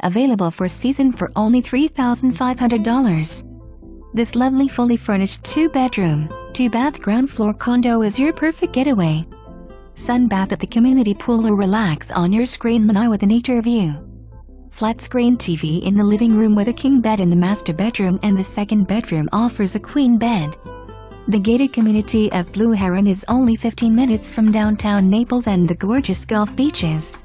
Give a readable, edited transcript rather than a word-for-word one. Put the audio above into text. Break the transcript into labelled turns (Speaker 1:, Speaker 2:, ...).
Speaker 1: available for season for only $3,500. This lovely fully furnished 2-bedroom, 2-bath ground floor condo is your perfect getaway. Sunbath at the community pool or relax on your screen lanai with a nature view. Flat screen TV in the living room with a king bed in the master bedroom, and the second bedroom offers a queen bed. The gated community of Blue Heron is only 15 minutes from downtown Naples and the gorgeous Gulf beaches.